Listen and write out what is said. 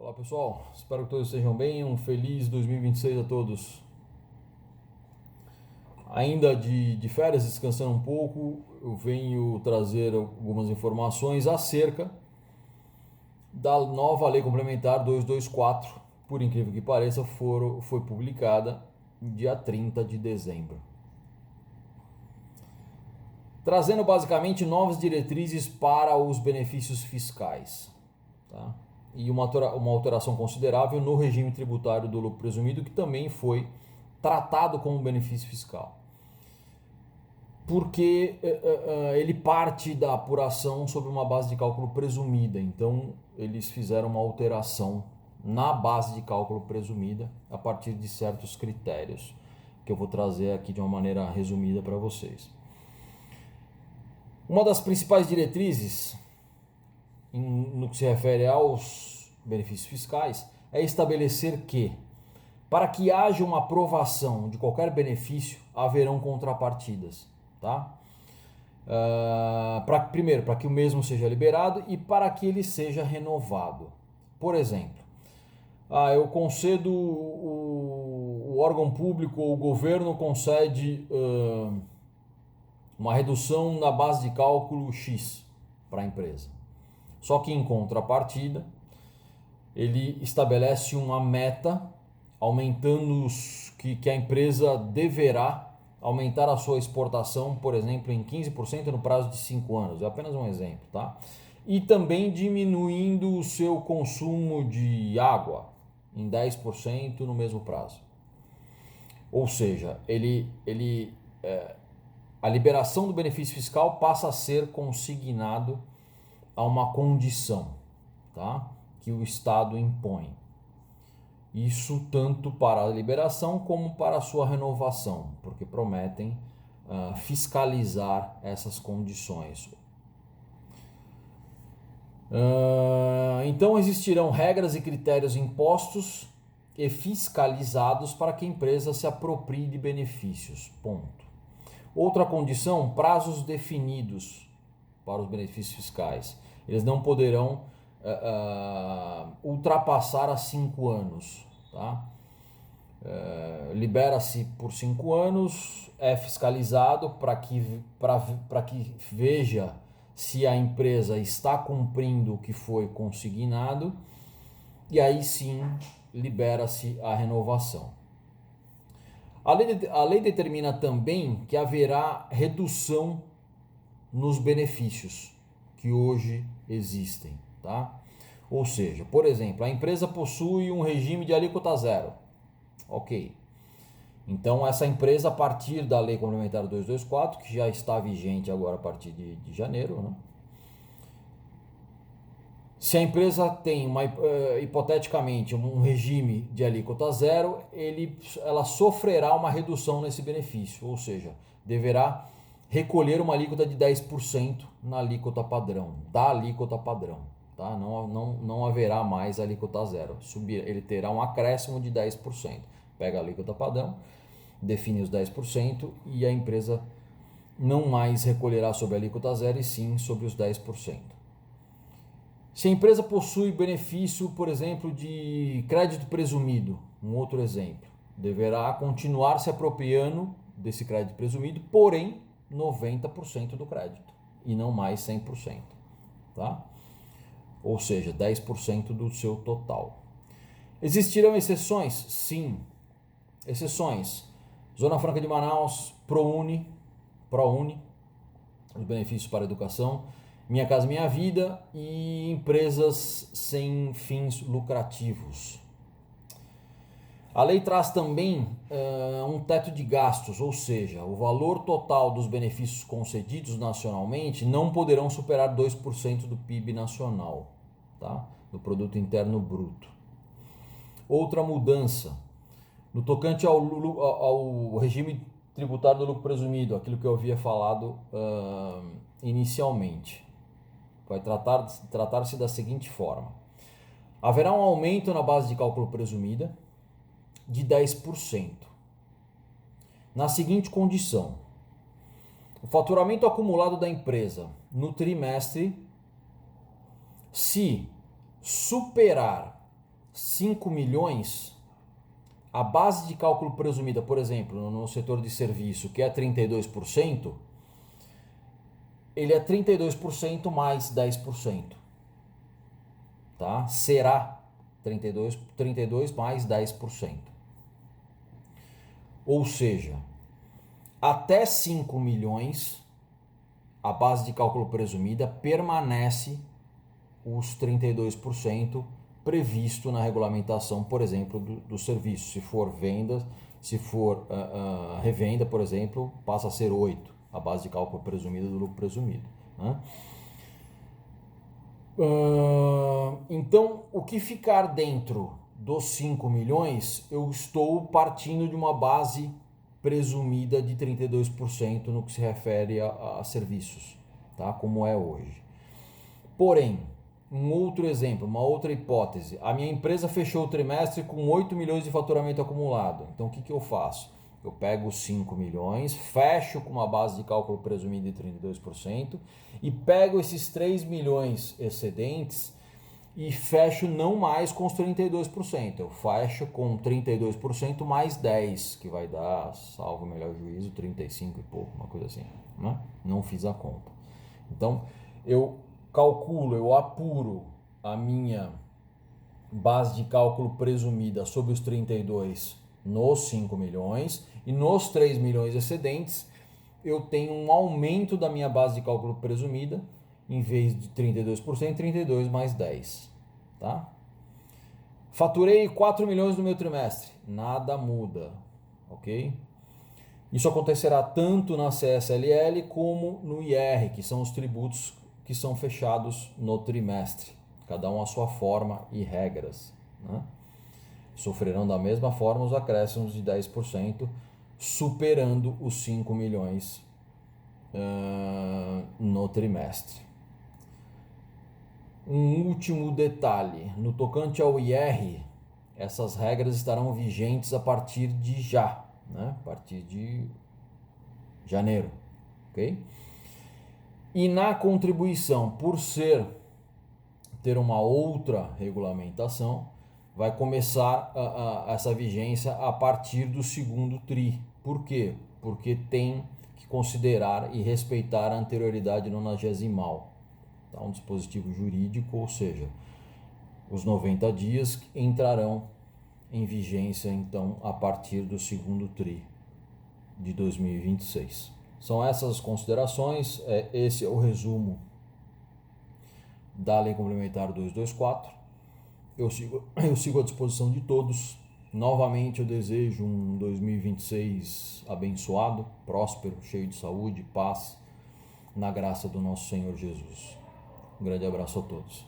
Olá pessoal, espero que todos estejam bem, um feliz 2026 a todos. Ainda de férias, descansando um pouco, eu venho trazer algumas informações acerca da nova Lei Complementar 224, por incrível que pareça, foi publicada dia 30 de dezembro. Trazendo basicamente novas diretrizes para os benefícios fiscais, tá? E uma alteração considerável no regime tributário do lucro presumido, que também foi tratado como benefício fiscal. Porque ele parte da apuração sobre uma base de cálculo presumida. Então, eles fizeram uma alteração na base de cálculo presumida a partir de certos critérios, que eu vou trazer aqui de uma maneira resumida para vocês. Uma das principais diretrizes no que se refere aos benefícios fiscais é estabelecer que, para que haja uma aprovação de qualquer benefício, haverão contrapartidas, tá? Primeiro, para que o mesmo seja liberado e para que ele seja renovado. Por exemplo, eu concedo, o órgão público ou o governo concede uma redução na base de cálculo X para a empresa. Só que em contrapartida, ele estabelece uma meta aumentando que a empresa deverá aumentar a sua exportação, por exemplo, em 15% no prazo de 5 anos. É apenas um exemplo, tá? E também diminuindo o seu consumo de água em 10% no mesmo prazo. Ou seja, a liberação do benefício fiscal passa a ser consignado a uma condição, tá? Que o Estado impõe. Isso tanto para a liberação como para a sua renovação, porque prometem fiscalizar essas condições. Então existirão regras e critérios impostos e fiscalizados para que a empresa se aproprie de benefícios. Ponto. Outra condição, prazos definidos para os benefícios fiscais. Eles não poderão ultrapassar a 5 anos. Tá? Libera-se por 5 anos, é fiscalizado para que veja se a empresa está cumprindo o que foi consignado, e aí sim libera-se a renovação. A lei determina também que haverá redução nos benefícios que hoje existem, tá? Ou seja, por exemplo, a empresa possui um regime de alíquota zero. Ok. Então, essa empresa, a partir da Lei Complementar 224, que já está vigente agora a partir de janeiro, né? Se a empresa tem, hipoteticamente, um regime de alíquota zero, ela sofrerá uma redução nesse benefício, ou seja, deverá recolher uma alíquota de 10% na alíquota padrão, da alíquota padrão. Tá? Não haverá mais alíquota zero. Ele terá um acréscimo de 10%. Pega a alíquota padrão, define os 10% e a empresa não mais recolherá sobre a alíquota zero e sim sobre os 10%. Se a empresa possui benefício, por exemplo, de crédito presumido, um outro exemplo, deverá continuar se apropriando desse crédito presumido, porém 90% do crédito e não mais 100%, tá? Ou seja, 10% do seu total. Existirão exceções? Sim. Exceções: Zona Franca de Manaus, ProUni, os benefícios para a educação, Minha Casa Minha Vida e empresas sem fins lucrativos. A lei traz também um teto de gastos, ou seja, o valor total dos benefícios concedidos nacionalmente não poderão superar 2% do PIB nacional, tá? Do Produto Interno Bruto. Outra mudança, no tocante ao regime tributário do lucro presumido, aquilo que eu havia falado inicialmente, vai tratar-se da seguinte forma: haverá um aumento na base de cálculo presumida de 10%, na seguinte condição: o faturamento acumulado da empresa no trimestre, se superar 5 milhões, a base de cálculo presumida, por exemplo, no setor de serviço, que é 32%, ele é 32% mais 10%. Tá? Será 32 mais 10%. Ou seja, até 5 milhões, a base de cálculo presumida permanece os 32% previsto na regulamentação, por exemplo, do serviço. Se for venda, se for revenda, por exemplo, passa a ser 8%, a base de cálculo presumida do lucro presumido. Né? Então, o que ficar dentro dos 5 milhões, eu estou partindo de uma base presumida de 32% no que se refere a serviços, tá? Como é hoje. Porém, um outro exemplo, uma outra hipótese, a minha empresa fechou o trimestre com 8 milhões de faturamento acumulado. Então, o que eu faço? Eu pego os 5 milhões, fecho com uma base de cálculo presumida de 32% e pego esses 3 milhões excedentes e fecho não mais com os 32%. Eu fecho com 32% mais 10%, que vai dar, salvo o melhor juízo, 35 e pouco, uma coisa assim. Né? Não fiz a conta. Então, eu calculo, eu apuro a minha base de cálculo presumida sobre os 32 nos 5 milhões e nos 3 milhões excedentes eu tenho um aumento da minha base de cálculo presumida, em vez de 32%, 32 mais 10, tá? Faturei 4 milhões no meu trimestre, nada muda, ok? Isso acontecerá tanto na CSLL como no IR, que são os tributos que são fechados no trimestre, cada um à sua forma e regras, né? Sofrerão da mesma forma os acréscimos de 10%, superando os 5 milhões no trimestre. Um último detalhe, no tocante ao IR, essas regras estarão vigentes a partir de já, né? A partir de janeiro, ok? E na contribuição, por ter uma outra regulamentação, vai começar essa vigência a partir do segundo TRI. Por quê? Porque tem que considerar e respeitar a anterioridade nonagesimal. Tá? Um dispositivo jurídico, ou seja, os 90 dias entrarão em vigência então a partir do segundo TRI de 2026. São essas as considerações, esse é o resumo da Lei Complementar 224. Eu sigo à disposição de todos. Novamente eu desejo um 2026 abençoado, próspero, cheio de saúde, paz, na graça do nosso Senhor Jesus. Um grande abraço a todos.